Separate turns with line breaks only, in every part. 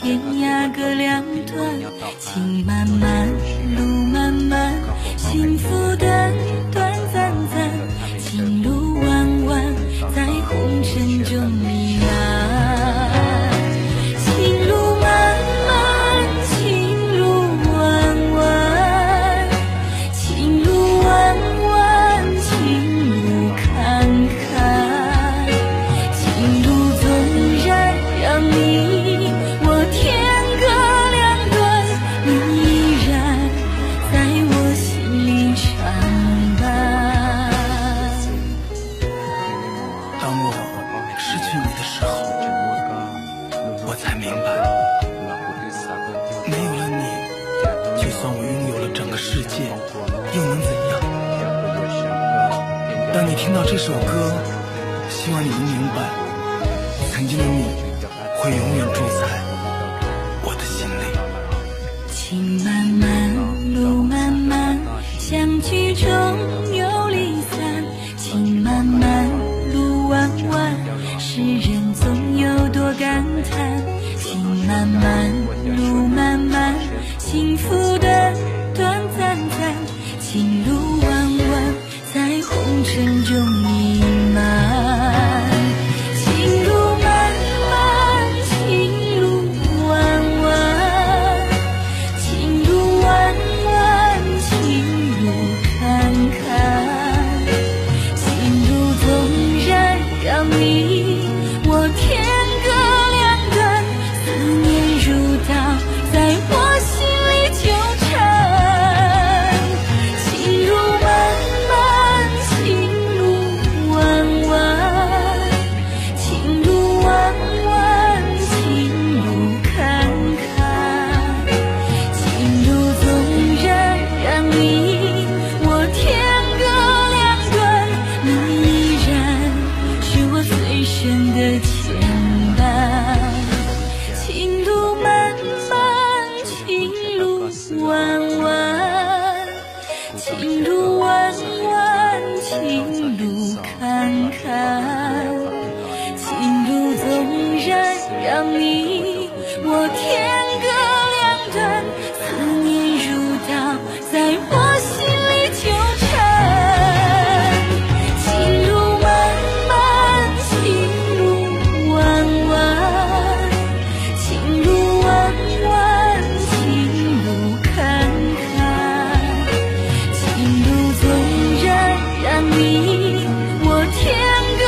天涯各两端，情漫漫，路漫漫，幸福短短暂暂，情路弯弯，在红尘中弥漫。情路漫漫，情路弯弯，情路弯弯，情路坎坎，情路纵然让你我天各两端，你依然在我心里常伴。
当我失去你的时候，我才明白，没有了你，就算我拥有了整个世界，又能怎样？当你听到这首歌，希望你能明白，曾经的你会永远住在我的心里。
情漫漫，路漫漫，相聚中又离散。情漫漫，路弯弯，世人总有多感叹。情漫漫，路漫漫，幸福短短暂暂，情路弯弯，在红尘中弥漫。情路漫漫，情路弯弯，情路弯弯，情路坎坎，情路纵然让你我天各两端，思念如刀在我心里纠缠。情路漫漫，情路弯弯，情路弯弯，情路坎坎，情路纵然让你我天各两端，你依然是我最深的牵绊。情路漫漫，情路弯弯，情路弯弯，情路坎坎，情路纵然让你我天各两端，思念如刀在我心里纠缠。情路漫漫，情路弯弯，情路弯弯，情路坎坎，情路纵然让你我天各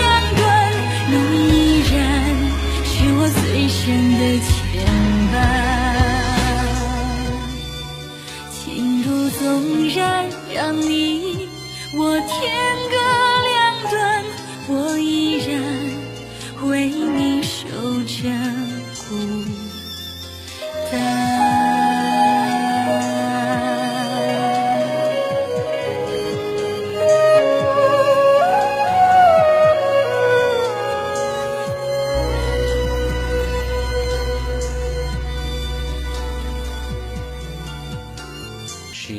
两端，你依然是我最深的牵绊。情路纵然让你我天各两端，我依然为你守着孤单。
是